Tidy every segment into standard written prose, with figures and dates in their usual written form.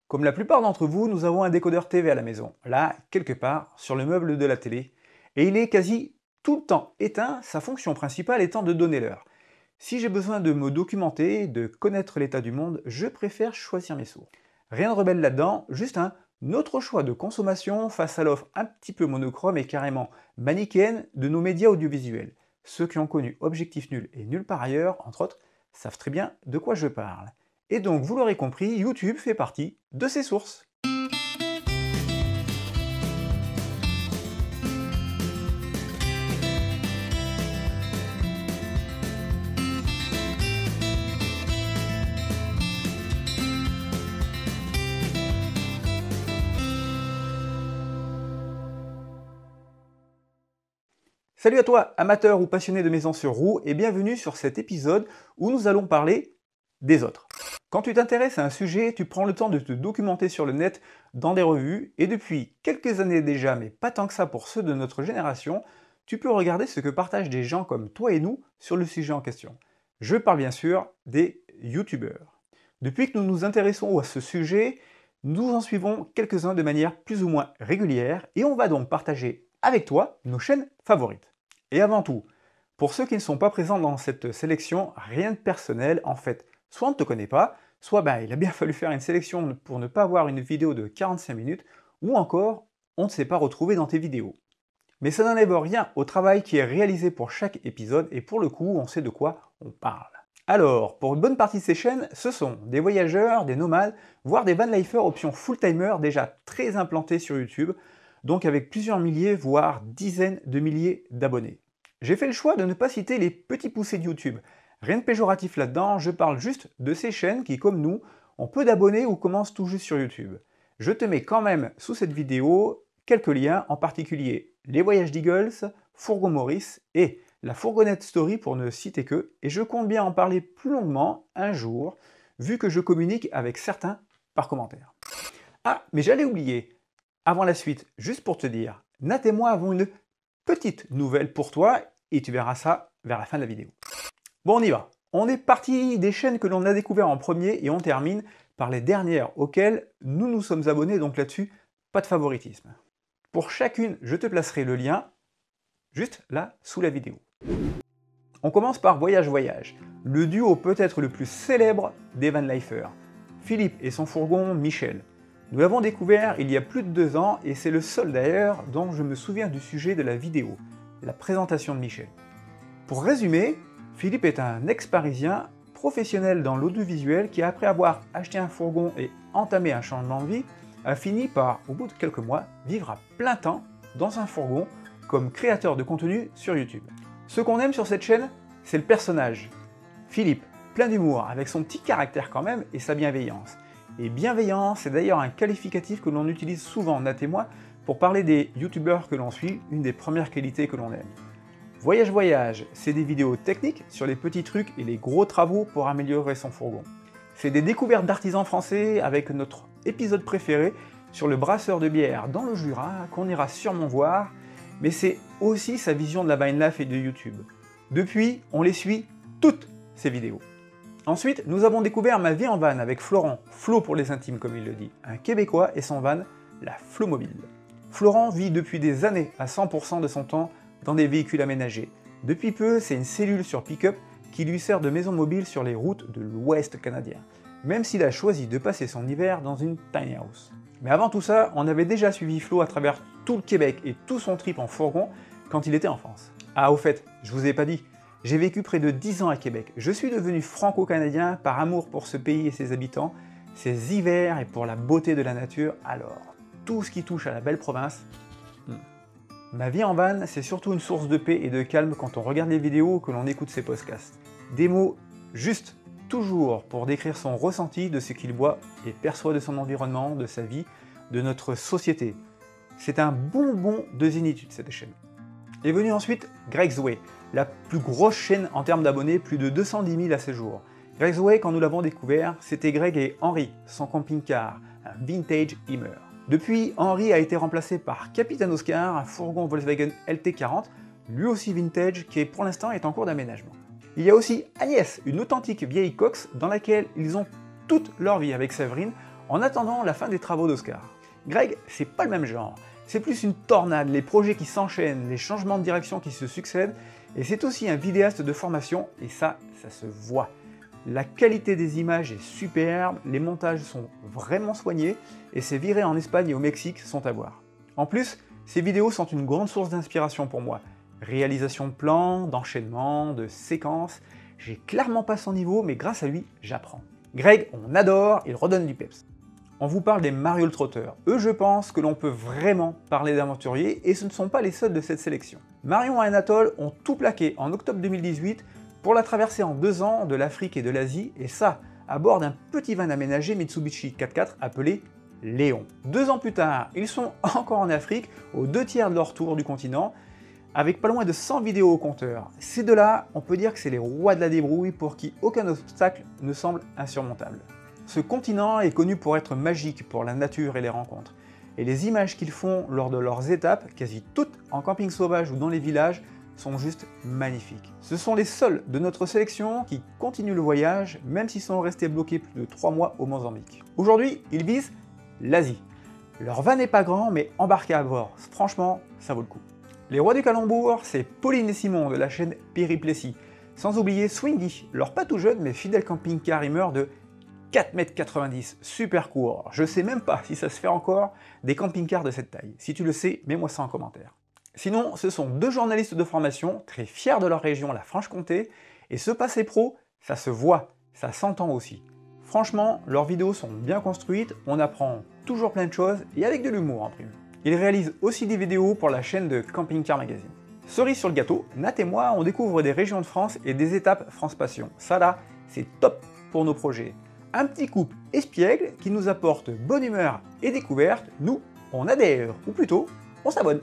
Comme la plupart d'entre vous, nous avons un décodeur TV à la maison, là, quelque part, sur le meuble de la télé, et il est quasi tout le temps éteint, sa fonction principale étant de donner l'heure. Si j'ai besoin de me documenter, de connaître l'état du monde, je préfère choisir mes sources. Rien de rebelle là-dedans, juste un autre choix de consommation face à l'offre un petit peu monochrome et carrément manichéenne de nos médias audiovisuels. Ceux qui ont connu Objectif Nul et Nulle part ailleurs, entre autres, savent très bien de quoi je parle. Et donc, vous l'aurez compris, YouTube fait partie de ces sources. Salut à toi, amateur ou passionné de maisons sur roues, et bienvenue sur cet épisode où nous allons parler des autres. Quand tu t'intéresses à un sujet, tu prends le temps de te documenter sur le net, dans des revues, et depuis quelques années déjà, mais pas tant que ça pour ceux de notre génération, tu peux regarder ce que partagent des gens comme toi et nous sur le sujet en question. Je parle bien sûr des youtubeurs. Depuis que nous nous intéressons à ce sujet, nous en suivons quelques-uns de manière plus ou moins régulière, et on va donc partager avec toi nos chaînes favorites. Et avant tout, pour ceux qui ne sont pas présents dans cette sélection, rien de personnel, en fait, soit on ne te connaît pas, soit il a bien fallu faire une sélection pour ne pas avoir une vidéo de 45 minutes, ou encore, on ne s'est pas retrouvé dans tes vidéos. Mais ça n'enlève rien au travail qui est réalisé pour chaque épisode, et pour le coup, on sait de quoi on parle. Alors, pour une bonne partie de ces chaînes, ce sont des voyageurs, des nomades, voire des vanlifers option full-timer déjà très implantés sur YouTube, donc avec plusieurs milliers, voire dizaines de milliers d'abonnés. J'ai fait le choix de ne pas citer les petits poussés de YouTube. Rien de péjoratif là-dedans, je parle juste de ces chaînes qui, comme nous, ont peu d'abonnés ou commencent tout juste sur YouTube. Je te mets quand même sous cette vidéo quelques liens, en particulier les voyages d'Eagles, Fourgon Maurice et la fourgonnette story pour ne citer que, et je compte bien en parler plus longuement un jour, vu que je communique avec certains par commentaire. Ah, mais j'allais oublier. Avant la suite, juste pour te dire, Nat et moi avons une petite nouvelle pour toi, et tu verras ça vers la fin de la vidéo. Bon, on y va. On est parti des chaînes que l'on a découvertes en premier, et on termine par les dernières auxquelles nous nous sommes abonnés, donc là-dessus, pas de favoritisme. Pour chacune, je te placerai le lien, juste là, sous la vidéo. On commence par Voyage Voyage, le duo peut-être le plus célèbre des vanlifers. Philippe et son fourgon Michel. Nous l'avons découvert il y a plus de 2 ans et c'est le seul d'ailleurs dont je me souviens du sujet de la vidéo, la présentation de Michel. Pour résumer, Philippe est un ex-parisien professionnel dans l'audiovisuel qui, après avoir acheté un fourgon et entamé un changement de vie, a fini par, au bout de quelques mois, vivre à plein temps dans un fourgon comme créateur de contenu sur YouTube. Ce qu'on aime sur cette chaîne, c'est le personnage. Philippe, plein d'humour, avec son petit caractère quand même et sa bienveillance. Et bienveillant, c'est d'ailleurs un qualificatif que l'on utilise souvent, Nat et moi, pour parler des youtubeurs que l'on suit, une des premières qualités que l'on aime. Voyage Voyage, c'est des vidéos techniques sur les petits trucs et les gros travaux pour améliorer son fourgon. C'est des découvertes d'artisans français avec notre épisode préféré sur le brasseur de bière dans le Jura, qu'on ira sûrement voir, mais c'est aussi sa vision de la vine life et de YouTube. Depuis, on les suit toutes ces vidéos. Ensuite, nous avons découvert Ma vie en van avec Florent, Flo pour les intimes comme il le dit, un Québécois et son van, la Flomobile. Florent vit depuis des années à 100% de son temps dans des véhicules aménagés. Depuis peu, c'est une cellule sur pick-up qui lui sert de maison mobile sur les routes de l'Ouest canadien, même s'il a choisi de passer son hiver dans une tiny house. Mais avant tout ça, on avait déjà suivi Flo à travers tout le Québec et tout son trip en fourgon quand il était en France. Ah, au fait, je vous ai pas dit, j'ai vécu près de 10 ans à Québec. Je suis devenu franco-canadien par amour pour ce pays et ses habitants, ses hivers et pour la beauté de la nature. Alors, tout ce qui touche à la belle province. Ma vie en van, c'est surtout une source de paix et de calme quand on regarde les vidéos ou que l'on écoute ses podcasts. Des mots juste, toujours, pour décrire son ressenti de ce qu'il voit et perçoit de son environnement, de sa vie, de notre société. C'est un bonbon de zénitude cette chaîne. Est venu ensuite Greg's Way, la plus grosse chaîne en termes d'abonnés, plus de 210 000 à ce jour. Greg's Way, quand nous l'avons découvert, c'était Greg et Henri, son camping-car, un vintage Hummer. Depuis, Henri a été remplacé par Capitaine Oscar, un fourgon Volkswagen LT40, lui aussi vintage, qui pour l'instant est en cours d'aménagement. Il y a aussi Agnès, une authentique vieille Cox dans laquelle ils ont toute leur vie avec Séverine, en attendant la fin des travaux d'Oscar. Greg, c'est pas le même genre. C'est plus une tornade, les projets qui s'enchaînent, les changements de direction qui se succèdent, et c'est aussi un vidéaste de formation, et ça se voit. La qualité des images est superbe, les montages sont vraiment soignés, et ses virées en Espagne et au Mexique sont à voir. En plus, ces vidéos sont une grande source d'inspiration pour moi. Réalisation de plans, d'enchaînements, de séquences, j'ai clairement pas son niveau, mais grâce à lui, j'apprends. Greg, on adore, il redonne du peps. On vous parle des Mariole Trotteurs. Eux, je pense que l'on peut vraiment parler d'aventuriers, et ce ne sont pas les seuls de cette sélection. Marion et Anatole ont tout plaqué en octobre 2018 pour la traversée en 2 ans de l'Afrique et de l'Asie, et ça, à bord d'un petit van aménagé Mitsubishi 4x4 appelé Léon. 2 ans plus tard, ils sont encore en Afrique, aux 2/3 de leur tour du continent, avec pas loin de 100 vidéos au compteur. Ces deux-là, on peut dire que c'est les rois de la débrouille pour qui aucun obstacle ne semble insurmontable. Ce continent est connu pour être magique pour la nature et les rencontres. Et les images qu'ils font lors de leurs étapes, quasi toutes en camping sauvage ou dans les villages, sont juste magnifiques. Ce sont les seuls de notre sélection qui continuent le voyage, même s'ils sont restés bloqués plus de 3 mois au Mozambique. Aujourd'hui, ils visent l'Asie. Leur van n'est pas grand, mais embarqué à bord, franchement, ça vaut le coup. Les rois du calembour, c'est Pauline et Simon de la chaîne Périplessis, sans oublier Swingy, leur pas tout jeune mais fidèle camping-car rimeur de 4,90 m, super court. Je sais même pas si ça se fait encore des camping-cars de cette taille. Si tu le sais, mets-moi ça en commentaire. Sinon, ce sont 2 journalistes de formation, très fiers de leur région, la Franche-Comté, et ce passé pro, ça se voit, ça s'entend aussi. Franchement, leurs vidéos sont bien construites, on apprend toujours plein de choses, et avec de l'humour en prime. Ils réalisent aussi des vidéos pour la chaîne de Camping Car Magazine. Cerise sur le gâteau, Nat et moi, on découvre des régions de France et des étapes France Passion. Ça là, c'est top pour nos projets. Un petit couple espiègle qui nous apporte bonne humeur et découverte, nous, on adhère, ou plutôt, on s'abonne.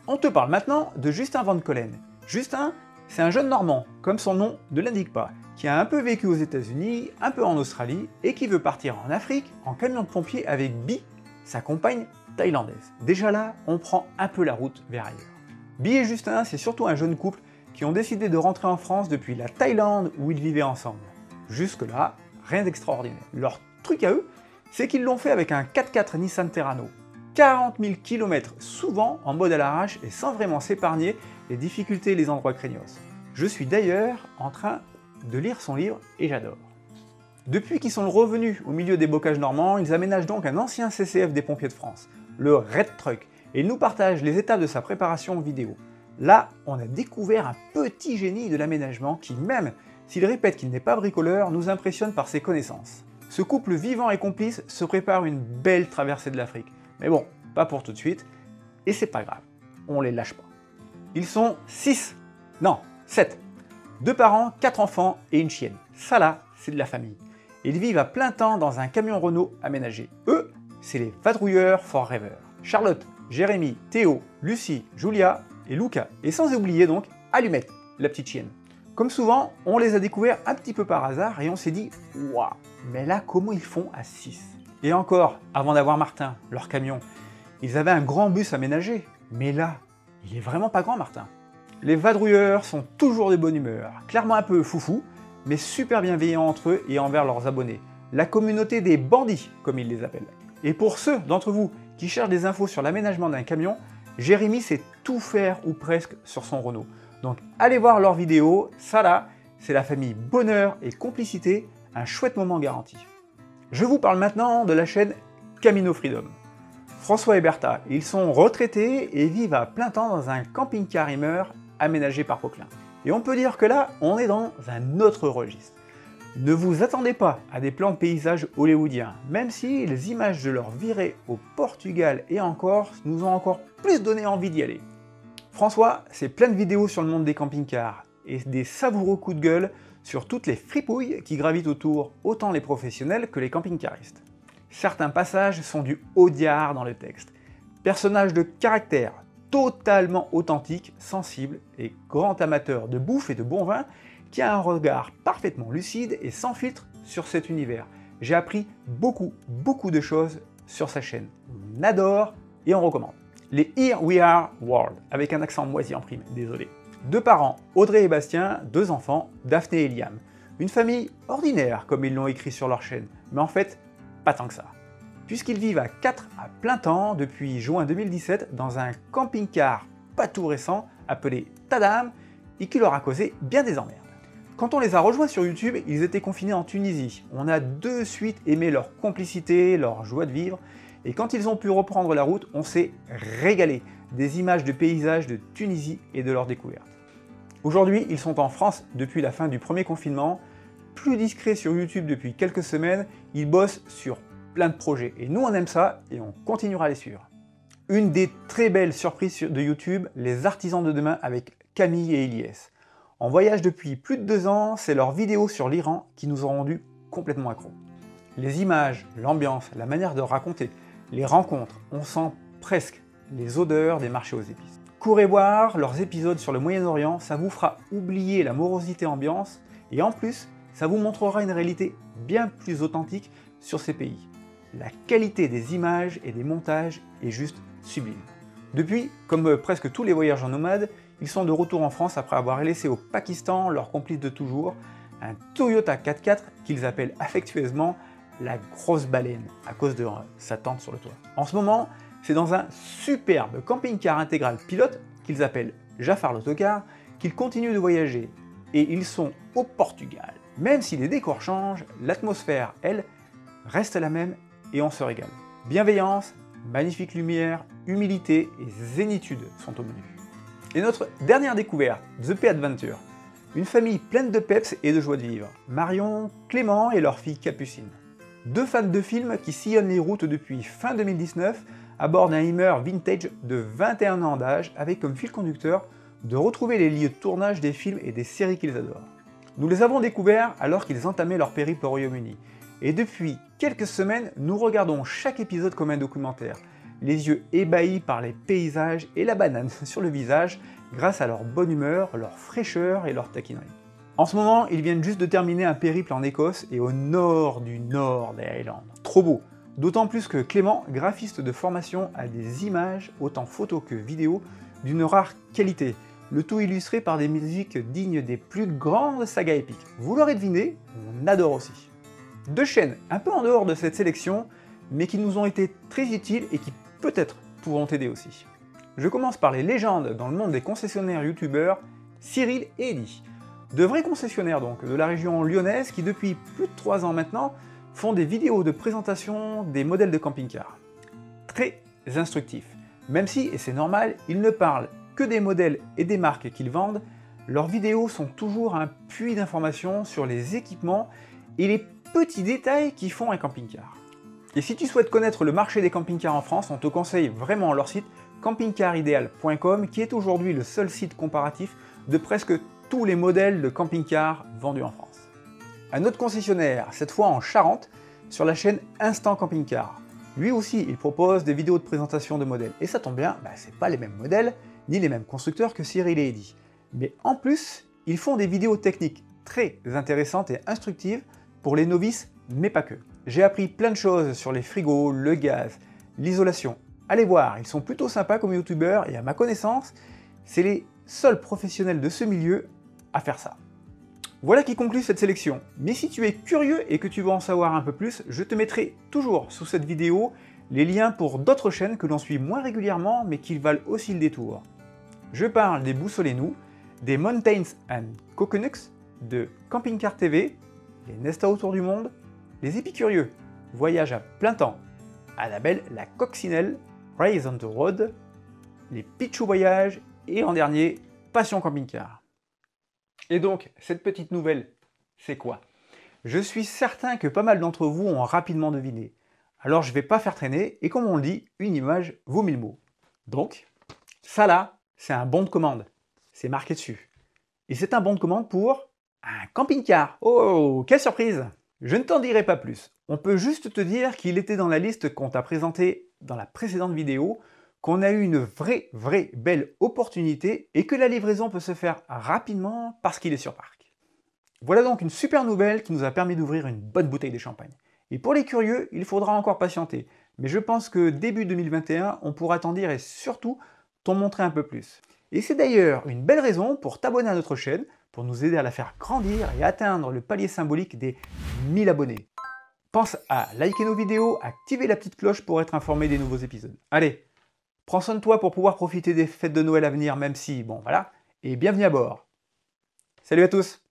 On te parle maintenant de Justin Van Collen. Justin, c'est un jeune Normand, comme son nom ne l'indique pas, qui a un peu vécu aux États-Unis, un peu en Australie, et qui veut partir en Afrique en camion de pompier avec Bi, sa compagne thaïlandaise. Déjà là, on prend un peu la route vers ailleurs. Bi et Justin, c'est surtout un jeune couple qui ont décidé de rentrer en France depuis la Thaïlande où ils vivaient ensemble. Jusque-là, rien d'extraordinaire. Leur truc à eux, c'est qu'ils l'ont fait avec un 4x4 Nissan Terrano. 40 000 km, souvent en mode à l'arrache et sans vraiment s'épargner les difficultés et les endroits craignos. Je suis d'ailleurs en train de lire son livre et j'adore. Depuis qu'ils sont revenus au milieu des bocages normands, ils aménagent donc un ancien CCF des pompiers de France, le Red Truck, et ils nous partagent les étapes de sa préparation vidéo. Là, on a découvert un petit génie de l'aménagement qui, même s'il répète qu'il n'est pas bricoleur, nous impressionne par ses connaissances. Ce couple vivant et complice se prépare une belle traversée de l'Afrique. Mais bon, pas pour tout de suite, et c'est pas grave, on les lâche pas. Ils sont 6, non, 7. 2 parents, 4 enfants et une chienne. Ça là, c'est de la famille. Ils vivent à plein temps dans un camion Renault aménagé. Eux, c'est les vadrouilleurs forever. Charlotte, Jérémy, Théo, Lucie, Julia et Luca. Et sans oublier donc Allumette, la petite chienne. Comme souvent, on les a découverts un petit peu par hasard et on s'est dit « Waouh, mais là comment ils font à 6 ?» Et encore, avant d'avoir Martin, leur camion, ils avaient un grand bus aménagé. Mais là, il est vraiment pas grand Martin. Les vadrouilleurs sont toujours de bonne humeur, clairement un peu foufou, mais super bienveillants entre eux et envers leurs abonnés. La communauté des bandits, comme ils les appellent. Et pour ceux d'entre vous qui cherchent des infos sur l'aménagement d'un camion, Jérémy sait tout faire ou presque sur son Renault. Donc allez voir leurs vidéos, ça là, c'est la famille bonheur et complicité, un chouette moment garanti. Je vous parle maintenant de la chaîne Camino Freedom. François et Bertha, ils sont retraités et vivent à plein temps dans un camping-car rimeur aménagé par Poquelin. Et on peut dire que là, on est dans un autre registre. Ne vous attendez pas à des plans de paysages hollywoodiens, même si les images de leur virée au Portugal et en Corse nous ont encore plus donné envie d'y aller. François, c'est plein de vidéos sur le monde des camping-cars et des savoureux coups de gueule sur toutes les fripouilles qui gravitent autour, autant les professionnels que les camping-caristes. Certains passages sont du haut diard dans le texte. Personnage de caractère, totalement authentique, sensible et grand amateur de bouffe et de bon vin, qui a un regard parfaitement lucide et sans filtre sur cet univers. J'ai appris beaucoup de choses sur sa chaîne. On adore et on recommande. Les Here We Are World, avec un accent moisi en prime, désolé. 2 parents, Audrey et Bastien, 2 enfants, Daphné et Liam. Une famille ordinaire, comme ils l'ont écrit sur leur chaîne, mais en fait, pas tant que ça. puisqu'ils vivent à 4 à plein temps depuis juin 2017 dans un camping-car pas tout récent appelé Tadam et qui leur a causé bien des emmerdes. Quand on les a rejoints sur YouTube, ils étaient confinés en Tunisie. On a de suite aimé leur complicité, leur joie de vivre, et quand ils ont pu reprendre la route, on s'est régalé des images de paysages de Tunisie et de leurs découvertes. Aujourd'hui, ils sont en France depuis la fin du premier confinement, plus discrets sur YouTube depuis quelques semaines, ils bossent sur plein de projets, et nous on aime ça, et on continuera à les suivre. Une des très belles surprises de YouTube, les artisans de demain avec Camille et Ilyes. En voyage depuis plus de 2 ans, c'est leurs vidéos sur l'Iran qui nous ont rendus complètement accros. Les images, l'ambiance, la manière de raconter, les rencontres, on sent presque les odeurs des marchés aux épices. Courez voir leurs épisodes sur le Moyen-Orient, ça vous fera oublier la morosité ambiance et en plus, ça vous montrera une réalité bien plus authentique sur ces pays. La qualité des images et des montages est juste sublime. Depuis, comme presque tous les voyageurs nomades, ils sont de retour en France après avoir laissé au Pakistan leur complice de toujours, un Toyota 4x4 qu'ils appellent affectueusement la grosse baleine, à cause de sa tente sur le toit. En ce moment, c'est dans un superbe camping-car intégral pilote, qu'ils appellent Jafar l'autocar, qu'ils continuent de voyager. Et ils sont au Portugal. Même si les décors changent, l'atmosphère, elle, reste la même et on se régale. Bienveillance, magnifique lumière, humilité et zénitude sont au menu. Et notre dernière découverte, The P Adventure. Une famille pleine de peps et de joie de vivre. Marion, Clément et leur fille Capucine. 2 fans de films qui sillonnent les routes depuis fin 2019 à bord d'un Hummer vintage de 21 ans d'âge avec comme fil conducteur de retrouver les lieux de tournage des films et des séries qu'ils adorent. Nous les avons découverts alors qu'ils entamaient leur périple au Royaume-Uni. Et depuis quelques semaines, nous regardons chaque épisode comme un documentaire, les yeux ébahis par les paysages et la banane sur le visage grâce à leur bonne humeur, leur fraîcheur et leur taquinerie. En ce moment, ils viennent juste de terminer un périple en Écosse et au nord du nord des Highlands. Trop beau! D'autant plus que Clément, graphiste de formation, a des images, autant photos que vidéos, d'une rare qualité, le tout illustré par des musiques dignes des plus grandes sagas épiques. Vous l'aurez deviné, on adore aussi. 2 chaînes un peu en dehors de cette sélection, mais qui nous ont été très utiles et qui peut-être pourront t'aider aussi. Je commence par les légendes dans le monde des concessionnaires youtubeurs, Cyril et Eddy. De vrais concessionnaires donc, de la région lyonnaise qui depuis plus de 3 ans maintenant font des vidéos de présentation des modèles de camping-car. Très instructifs. Même si, et c'est normal, ils ne parlent que des modèles et des marques qu'ils vendent, leurs vidéos sont toujours un puits d'informations sur les équipements et les petits détails qui font un camping-car. Et si tu souhaites connaître le marché des camping-cars en France, on te conseille vraiment leur site campingcarideal.com qui est aujourd'hui le seul site comparatif de presque tous les modèles de camping-cars vendus en France. Un autre concessionnaire, cette fois en Charente, sur la chaîne Instant Camping Car. Lui aussi, il propose des vidéos de présentation de modèles. Et ça tombe bien, c'est pas les mêmes modèles, ni les mêmes constructeurs que Cyril et Eddy. Mais en plus, ils font des vidéos techniques très intéressantes et instructives pour les novices, mais pas que. J'ai appris plein de choses sur les frigos, le gaz, l'isolation. Allez voir, ils sont plutôt sympas comme youtubeurs et à ma connaissance, c'est les seuls professionnels de ce milieu à faire ça. Voilà qui conclut cette sélection. Mais si tu es curieux et que tu veux en savoir un peu plus, je te mettrai toujours sous cette vidéo les liens pour d'autres chaînes que l'on suit moins régulièrement mais qui valent aussi le détour. Je parle des Boussolez Nous, des Mountains and Coconuts, de Camping Car TV, les Nesta autour du monde, les Épicurieux, Voyage à plein temps, Annabelle la Coccinelle, Race on the Road, les Pichou Voyage et en dernier, Passion Camping Car. Et donc, cette petite nouvelle, c'est quoi? Je suis certain que pas mal d'entre vous ont rapidement deviné. Alors je vais pas faire traîner, et comme on le dit, une image vaut 1000 mots. Donc, ça là, c'est un bon de commande. C'est marqué dessus. Et c'est un bon de commande pour un camping-car. Oh, quelle surprise! Je ne t'en dirai pas plus. On peut juste te dire qu'il était dans la liste qu'on t'a présentée dans la précédente vidéo, qu'on a eu une vraie belle opportunité et que la livraison peut se faire rapidement parce qu'il est sur parc. Voilà donc une super nouvelle qui nous a permis d'ouvrir une bonne bouteille de champagne. Et pour les curieux, il faudra encore patienter. Mais je pense que début 2021, on pourra t'en dire et surtout t'en montrer un peu plus. Et c'est d'ailleurs une belle raison pour t'abonner à notre chaîne, pour nous aider à la faire grandir et atteindre le palier symbolique des 1000 abonnés. Pense à liker nos vidéos, activer la petite cloche pour être informé des nouveaux épisodes. Allez, prends soin de toi pour pouvoir profiter des fêtes de Noël à venir, même si, bon voilà, et bienvenue à bord. Salut à tous!